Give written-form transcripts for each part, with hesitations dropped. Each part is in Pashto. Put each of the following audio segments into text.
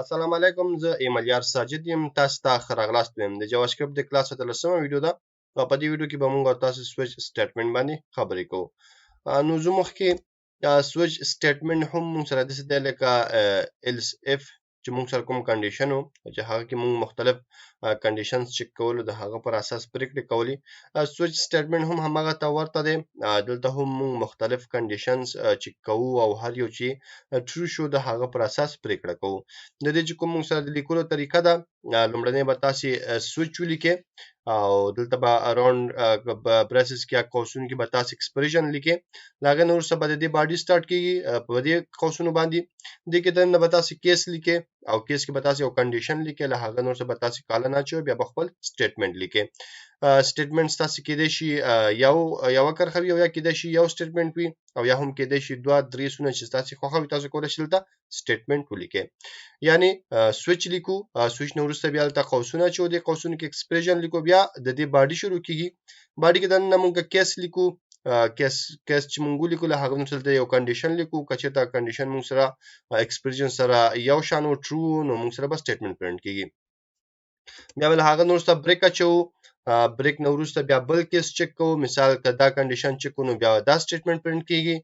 السلام علیکم، زه ایمالیار ساجد یم. تاسو ته ښه راغلاست وایم. د جاواسکرپټ د کلاس 13مه ویډیو ده او په دې ویډیو کې به موږ او تاسو سویچ سټیټمنټ باندې خبرې کوو. نو زه مخکې سویچ سټیټمنټ هم موږ سره داسې دی لکه ایلس اف چې موږ سره کوم کنډیشن و چې هغه کې موږ مختلف کنډیشنز چک کولو د هغه پر اساس پریکړې کولې. سویچ سټیټمنټ هم هماغه ته ورته دی. دلته هم موږ مختلف کنډیشنز چک کوو او هر یو چې ټرو شو د هغه پر اساس پریکړه کوو. د دې چې کوم موږ سره د لیکلو طریقه ده، لومړنی به تاسې سویچ ولیکئ او دلته به اراوند برسز کې یا قوسونو کې به تاسې ایکسپریشن لیکئ. د هغې نه وروسته به د دې باډي سټارټ کېږي په دې قوسونو باندې. دې کې دننه به تاسې کیس لیکئ او کیس کې به تاسې یو کنډیشن لیکئ. له هغه نه وروسته به تاسې کالن اچوئ، بیا به خپل سټیټمنټ لیکئ. سټیټمنټ تاسې کېدای شي یوه کرښه وي او یا کېدای شي یو سټیټمنټ وي او یا هم کېدای شي دوه درې سونه چې تاسې خوښوي تاسو کولی شئ دلته سټیټمنټ ولیکئ. یعنی سویچ لیکو، سویچ نه وروسته بیا دلته قوسونه اچوو، دې قوسونو کې ایکسپریشن لیکو، بیا د دې باډي شروع کېږي. باډي کې دننه موږ کیس لیکو. کیس چې موږ ولیکو له هغه وروسته یو کنډیشن لیکو. که چېرته کنډیشن موږ سره ایکسپریشن سره یو شان و ټرو نو موږ سره به سټیټمنټ پرنټ کېږي. بیا به له هغه نه وروسته بریک اچوو. بریک نه وروسته بیا بل کیس چک کوو. مثال که دا کنډیشن چک کوو نو بیا دا سټیټمنټ پرنټ کېږي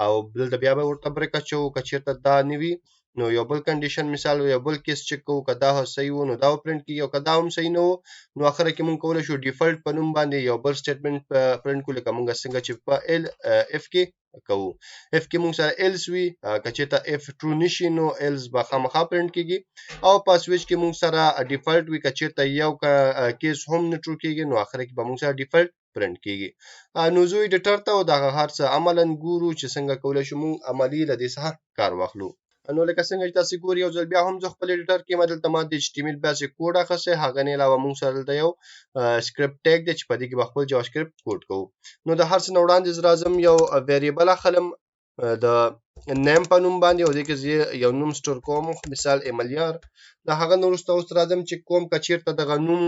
او دلته بیا به ورته بریک اچوو. که چېرته دا نه وي نو یو بل کنډیشن مثال یو بل کیس چک کوو. که دا صحیح و نو دا پرنټ کېږي او که دا هم صحیح نه و نو اخره کې موږ کولی شو ډیفالټ په نوم باندې یو بل سټیټمنټ پرنټ کړو لکه موږ څنګه چې په اف کې کوو. اف کې موږ سره ایلس وي، که چېرته اف ټرو نشي نو ایلس به خامخا پرنټ کېږي. او په سویچ کې موږ سره ډیفالټ وي، که چېرته یو کیس هم نه ټرو کېږي نو اخره کې به موږ سره ډیفالټ پرنټ کېږي. نو زه ایډیټر ته او دغه هر څه عملاً ګورو چې څنګه کولی شو موږ عملي له دې څخه کار واخلو. نو لکه څنګه چې تاسې ګورئ یو ځل بیا هم زه خپل ایډیټر کې دلته ما د HTML باسې کوډ اخیستی. هغه نه علاوه موږ سره دلته یو سکرپټ ټیګ دی چې په دې کې به خپل جاواسکرپټ کوډ کوو. نو د هر څه نه وړاندې زه راځم یو ویریبل اخلم د نیم په نوم باندې او دې کې زه یو نوم سټور کوم، مثال ایمالیار. د هغه نه وروسته اوس راځم چې کوم که چېرته دغه نوم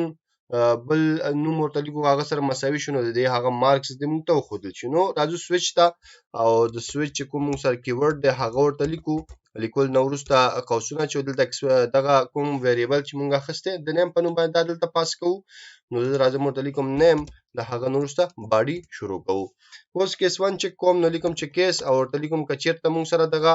بل نوم ورته لیکو هغه سره مساوي شو نو د دې هغه مارکس دې موږ ته وښودل شي. نو راځو سویچ ته او د سویچ چې کوم موږ سره کیورډ دی هغه ورته لیکو. لیکل نه وروسته قوسونه چې دلته دغه کوم ویریبل چې موږ اخیستی د نیم په نوم باندې دا دلته پاس کوو. نو زه راځم ورته لیکم نیم، د هغه نه وروسته باډي شروع کوو. اوس کیس 1 چک کوم نو لیکم چې کیس او ورته لیکم که چېرته موږ سره دغه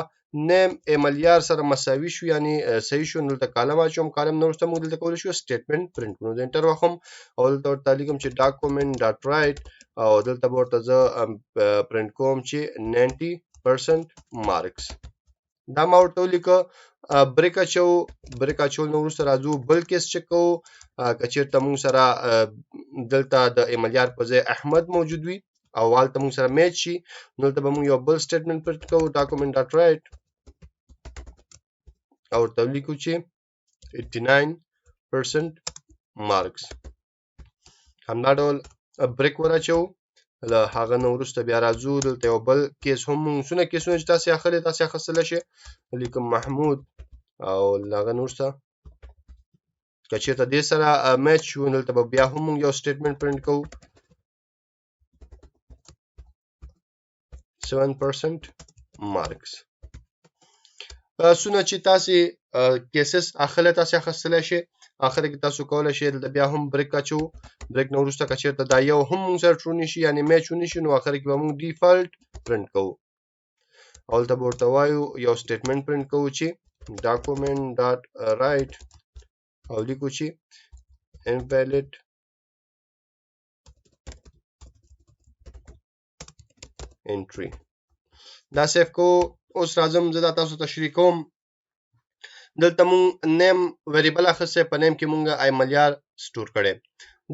نیم ایمالیار سره مساوي شو یعنی صحیح شو نو دلته کالم اچوم. کالم نه وروسته موږ دلته کولی شو سټیټمنټ پرنټ کړو. د انټر واخلم او دلته ورته لیکم چې ډاکومنټ ډاټ رایټ او دلته به ورته زه پرنټ کوم چې 90% مارکس. دا ما ورته ولیکه. بریک اچوو. بریک اچول نه وروسته راځو بل کیس چک کوو. که چېرته موږ سره دلته د ایمالیار په ځای احمد موجود وي او هلته موږ سره میچ شي نو دلته به موږ یو بل سټیټمنټ پرنټ کوو ډاکومنټ ډاټ رایټ او ورته لیکو چې 89% مارکس. همدا ډول بریک ور اچوو. له هغه نه وروسته بیا راځو دلته یو بل کیس هم موږ څونه کیسونه چې تاسې اخلئ تاسې اخیستلی شئ. لیکم محمود او له هغه نه وروسته که چېرته دې سره میچ شو نو دلته به بیا هم موږ یو سټیټمنټ پرنټ کوو 7% مارکس. څونه چې تاسې کیسز اخلئ تاسې اخیستلی شئ. اخر کې تاسو کولی شئ دلته بیا هم بریک اچوو. بریک نه وروسته که چېرته دا یو هم موږ سره ټرو نشي یعنې میچ ونشي نو اخر کې به موږ ډیفالټ پرنټ کوو او دلته به ورته وایو یو سټیټمنټ پرنټ کوو چې ډاکومنټ ډاټ رایټ او لیکو چې invalid entry. دا سیف کوو. اوس راځم زه دا تاسو تشریح کوم. دلته مونږ نیم ویریبل اخیستی، په نیم کې مونږ ایمالیار سټور کړی.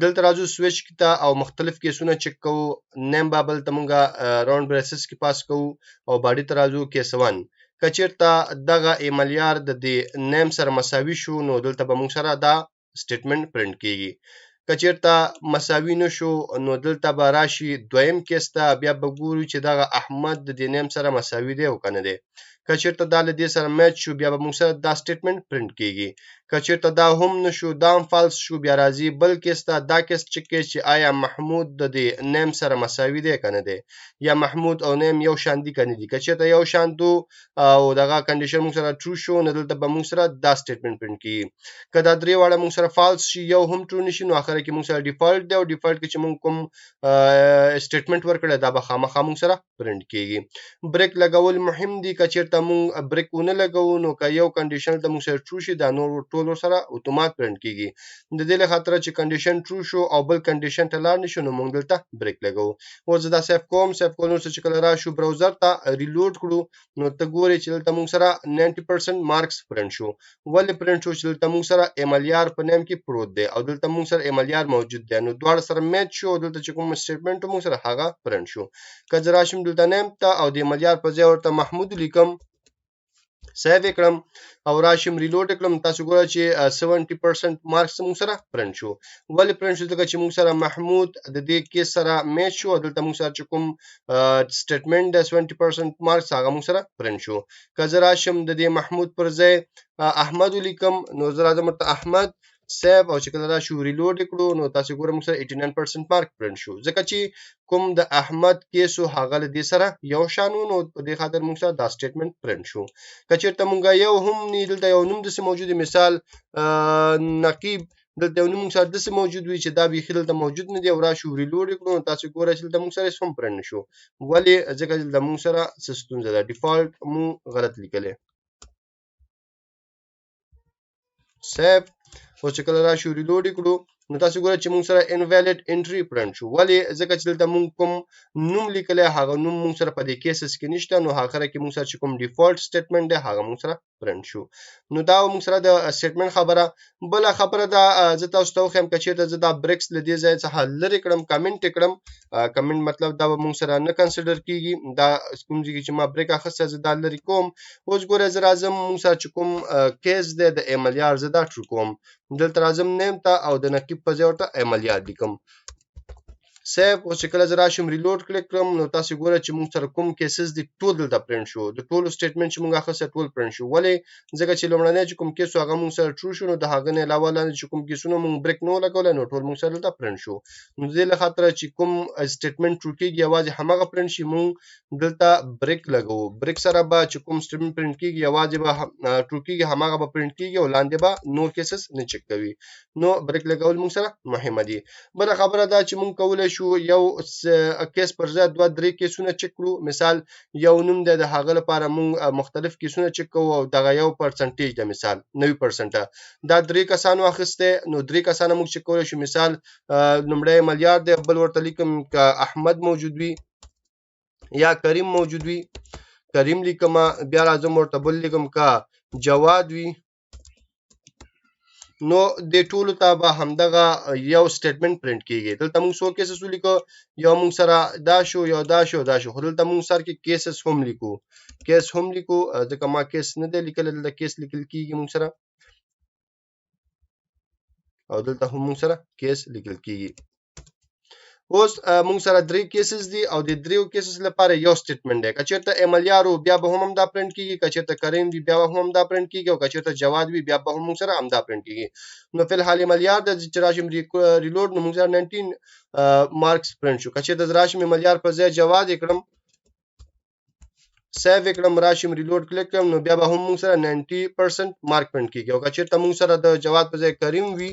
دلته راځو سویچ ته او مختلف کیسونه چک کوو. نیم به دلته مونږ راوند بریسز کې پاس کوو او باډي ته راځو کیس 1. که چېرته دغه ایمالیار د دې نیم سره مساوي شو نو دلته به مونږ سره دا سټیټمنټ پرنټ کېږي. که چېرته مساوي نه شو نو دلته به راشي دویم کیس ته، بیا به ګورو چې دغه احمد د دې نیم سره مساوي دی او که نه دی. که چېرته دا له دې سره میچ شو بیا به موږ سره دا سټیټمنټ پرنټ کېږي. کچیرته دا هم نشو دا هم فالس شو بیا راځي بل کیس ته دا کیس چک کې چې آیا محمود د دې نیم سره مساوي دی کنه دی یا محمود او نیم یو شان دي کنه دي کچیرته یو شان دو او دغه کنډیشن موږ سره ټرو شو نه دلته به موږ سره دا سټیټمنټ پرینټ کیږي کدا درې واړه موږ سره فالس شي یو هم ټرو نشي نو اخر کې موږ سره ډیفالت دی او ډیفالت کې چې موږ کوم سټیټمنټ ورکړل دا به خامخا موږ سره پرینټ کیږي بریک لګول مهم دي کچیرته موږ بریک ونه لګو نو که یو کنډیشن د موږ سره ټرو شي دا نور ټول سره اتومات پرینټ کیږي د دې له خاطر چې کنډیشن ټرو شو او بل کنډیشن ته لاړ نشو نو موږ دلته بریک لګو او زه دا سیف کوم چې کله راشو براوزر ته ریلوډ کړو نو ته ګوري چې دلته موږ سره 90% مارکس پرینټ شو ولې پرینټ شو چې دلته موږ سره ایملیار په نیم کې پروت دی او دلته موږ سره ایملیار موجود دی نو دواړه سره میچ شو دلته چې کوم سټیټمنټ موږ سره هغه پرینټ شو که زه راشم دلته نیم ته او د ایملیار په ځای ورته محمود لیکم سیو کړم او راشم ریلوډ کړم تاسو ګورئ چې 70% مارکس موږ سره پرینټ شو ولې پرینټ شو ځکه چې موږ سره محمود د دې کیس سره میچ شو دلته موږ سره چې کوم سټیټمنټ د 70% مارکس هغه موږ سره پرینټ شو که زه راشم د دې محمود پر ځای احمد ولیکم نو زه راځم ته احمد سیو او چې کله راشو ریلوډ کړو نو تاسو ګورئ موږ سره 89% مارک پرینټ شو ځکه چې کوم د احمد کیسو هغه له دې سره یو شانو نو په دې خاطر موږ سره دا سټیټمنټ پرینټ شو کچیرته موږ یو هم نه دلته یو نوم د موجود مثال نقیب دلته یو نوم سره د موجود وي چې دا به خلل ته موجود نه دی او راشو ریلوډ کړو تاسو ګورئ چې د موږ سره هم پرینټ شو ولی ځکه د موږ سره سیستم زده ډیفالت مو غلط لیکلې سیف او چې کله راشو ریلوډ کړو نو تاسو ګورئ چې موږ سره انویلیډ انټری پرینټ شو ولی ځکه چې دلته موږ کوم نوم لیکلی هغه نوم موږ سره په دې کیسز کې نشته نو اخره کې موږ سره چې کوم ډیفالت سټیټمنټ دی هغه موږ سره پرینټ شو نو دا موږ سره د سټیټمنټ خبره بل خبره دا زه تاسو ته وایم چې زه دا بریکس لدی ځای څخه لری کړم کمنټ کړم کمنټ مطلب دا موږ سره نه کنسیډر کیږي دا کوم چې ما بریک اخسته زه دا لری کوم اوس ګوره زه راځم موږ سره چې کوم کیس دی د ایملیار زه دا ټرو کوم دلته راځم نیم ته او د نقیب په ځای ورته ایملیار لیکم سیف او چې کله زه راشم ریلوډ کلیک کړم نو تاسو ګورئ چې موږ سره کوم کیسز دي ټول دلته پرینټ شو د ټولو سټیټمنټ چې موږ اخیسته ټول پرینټ شو ولې ځکه چې لومړنی چې کوم کیس هغه موږ سره ټرو شو نو د هغه نه علاوه لاندې چې کوم کیسونه موږ بریک نه لګول نو ټول موږ سره دلته پرینټ شو نو دې له خاطر چې کوم سټیټمنټ ټرو کیږي یوازې همغه پرینټ شي موږ دلته بریک لګو بریک سره به چې کوم سټیټمنټ پرینټ کیږي یوازې به ټرو کیږي همغه به پرینټ کیږي او لاندې به نور کیسز نه چک کوي نو بریک لګول موږ سره مهمه دي بل خبره دا چې موږ کولای شو یو کیس پر ځای دوه درې کیسونه چک کړو مثال یو نوم د هغه لپاره موږ مختلف کیسونه چک کوو او دغه یو پرسنټیج د مثال 90% دا درې کسانو اخیسته نو درې کسانو موږ چک کولای شو مثال لومړی ملیار دی بل ورته لیکم ک احمد موجود وي یا کریم موجود وي کریم لیکم بیا راځم ورته بل لیکم ک جواد وي نو د ټولو ته به همدغه یو سټیټمنټ پرینټ کیږي دلته موږ څو کیسز ولیکو یو موږ سره دا شو یو دا شو دا شو خو دلته موږ سره کې کیسز هم لیکو کیس هم لیکو ځکه ما کیس نه دی لیکل دلته کیس لیکل کیږي موږ سره او دلته هم موږ سره کیس لیکل کیږي اوس موږ سره درې کیسز دي او د دریو کیسز لپاره یو سټیټمنټ دی کچیرته ایملیارو بیا به هم دا پرینټ کیږي کچیرته کریم وی بیا به هم دا پرینټ کیږي او کچیرته جواد وی بیا به هم موږ سره هم دا پرینټ کیږي نو فل حال ایملیار د چې راشم ریلوډ نو موږ سره 19 مارکس پرینټ شو کچیرته راشم ایملیار په ځای جواد کړم سیو کړم راشم ریلوډ کلیک کړم نو بیا به هم موږ سره 90% مارک پرینټ کیږي او کچیرته موږ سره د جواد په ځای کریم وی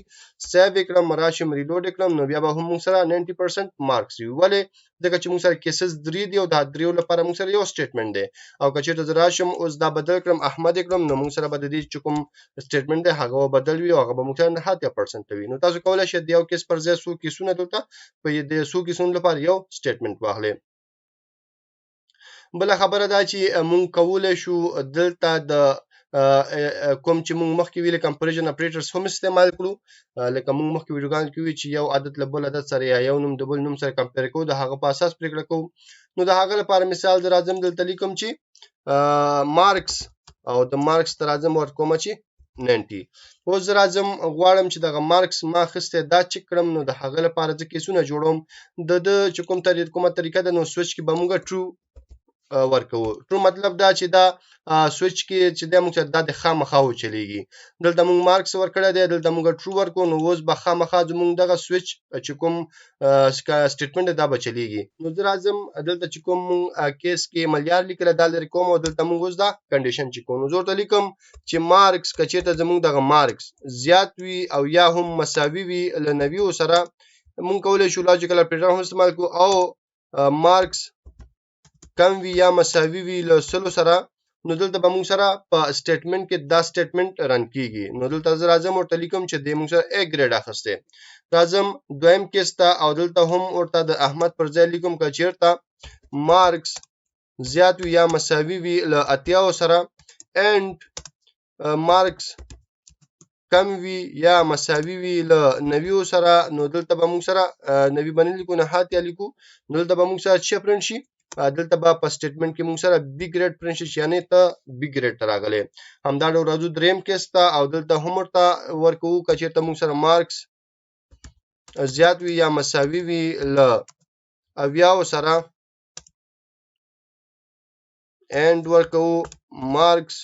سیو کړم راشم ریلوډ کړم نو بیا به هم موږ سره 90% مارکس وي ولې ځکه چې موږ سره کیسز درې دي او دا دریو لپاره موږ سره یو سټیټمنټ دی او کچیرته راشم اوس دا بدل کړم احمد کړم نو موږ سره به د دې چې کوم سټیټمنټ دی هغه بدل وي او هغه به موږ سره 90% وي نو تاسو کولای شئ د یو کیس پر ځای څو کیسونه دلته په دې څو کیسونو لپاره یو سټیټمنټ واخلئ بل خبره دا چې مونږ کولای شو دلته د کوم چې مونږ مخکې ویل کمپریژن اپریټرز هم استعمال کړو لکه مونږ مخکې ویډیوګان کې وی چې یو عدد له بل عدد سره یا یو نوم د بل نوم سره کمپیر کوو د هغه په اساس پریکړه کوو نو د هغه لپاره مثال در اعظم دلته لیکم چې مارکس او د مارکس تر اعظم ورکوم چې 90 اوس راځم غواړم چې دغه مارکس ما خسته دا چک کړم نو د هغه لپاره ځکه کیسونه جوړوم د چې کومه طریقه ده نو سویچ کې به مونږ ټرو ورکوو ټرو مطلب دا چې دا سویچ کې چې د موږ سره د خامخا و چلیږي دلته موږ مارکس ورکړی دی دلته موږ ټرو ورکو نو اوس به خامخا زموږ دغه سویچ چې کوم سټیټمنټ دا به چلیږي نو زه راځم دلته چې کوم کیس کې ملیار لیکل دا لري کوم او دلته موږ اوس دا کنډیشن چې کوم نو زه ورته لیکم چې مارکس کچېته زموږ دغه مارکس زیات وي او یا هم مساوي وي له 90 سره موږ کولای شو لاجیکل اپریټر هم استعمال کوو او مارکس کم وي یا مساوي وي له 100 سره نو دلته به موږ سره په سټیټمنټ کې دا سټیټمنټ رن کیږي نو دلته زه راځم ورته لیکم چې د موږ سره A ګریډ اخسته راځم دویم کیس ته او دلته هم ورته د احمد پر ځای لیکم که چیرته مارکس زیات وي یا مساوي وي له 80 سره and مارکس کم وي یا مساوي وي له 90 سره نو دلته به موږ سره 90 باندې لیکو نه هاتیا لیکو نو دلته به موږ سره چې پرنټ شي دلته به په سټیټمنټ کې موږ سره بی ګریډ پرنټ شي یعنی ته بی ګریډ ته راغلی همدا ډول راځو دریم کیس ته او دلته هم ورته ورکوو که چېرته موږ سره مارکس زیات وي یا مساوي وي له 90 سره and ورکوو مارکس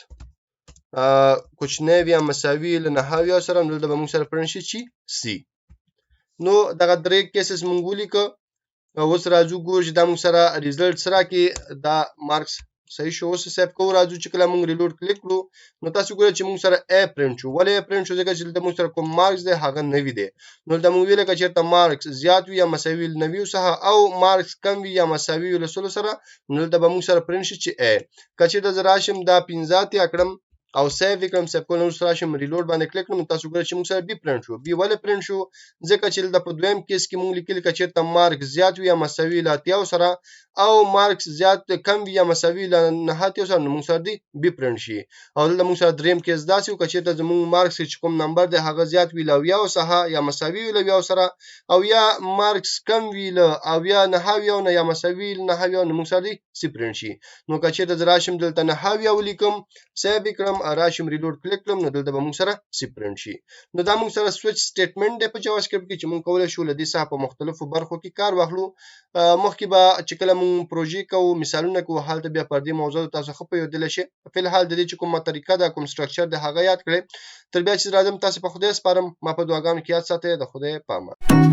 کوچنی وي یا مساوي له 90 سره دلته به موږ سره پرنټ شي چې سی نو دغه درې کیسز موږ ولیکو اوس راځو ګورو چې دا موږ سره ریزلټ سره کې دا مارکس صحیح شو اوس سیف کوو راځو چې کله موږ ریلوډ کلیک کړو نو تاسو ګورئ چې موږ سره A پرنټ شو ولې A پرنټ شو ځکه چې دلته موږ سره کوم مارکس دی هغه 90 دی نو دلته موږ ویل چې چېرته مارکس زیات وي یا مساوي له 90 څخه او مارکس کم وي یا مساوي له 100 سره نو دلته به موږ سره پرنټ شي چې A که چېرته زه راشم دا 15 تیا کړم او سیو وکړم سیف کول نو راشم ریلوډ باندې کلیک کړم تاسو ګورئ چې موږ سره بي پرنټ شو بي ولې پرنټ شو ځکه چې د په دویم کیس کې موږ لیکل چې چېرته مارکس زیات وي یا مساوي له 80 سره او مارکس زیات کم وي یا مساوي له 90 سره نو موږ سره دی بي پرنټ شي او دلته موږ سره دریم کیس داسې و چې چېرته زموږ مارکس چې کوم نمبر دی هغه زیات وي له 90 څخه یا مساوي وي له 90 سره او یا مارکس کم وي له 90 نه یا مساوي له 90 نو موږ سره دی سی پرنټ شي نو که چېرته زه راشم دلته 90 ولیکم سیو وکړم راشم ریلوډ کلیک کړم نو دلته به موږ سره سی پرنټ شي نو دا موږ سره سویچ سټیټمنټ دی په JavaScript کې چې موږ کولای شو له دې څخه په مختلفو برخو کې کار واخلو مخکې به چې کله موږ پروژې کوو مثالونه کوو هلته بیا پر دې موضوع تاسو ښه پوهېدلی شئ په الحال د دې چې کومه طریقه ده کوم سټرکچر دی هغه یاد کړئ تر بیا چې راځم تاسو په خدای سپارم ما په دعاګانو کې یاد ساتئ د خدای په امان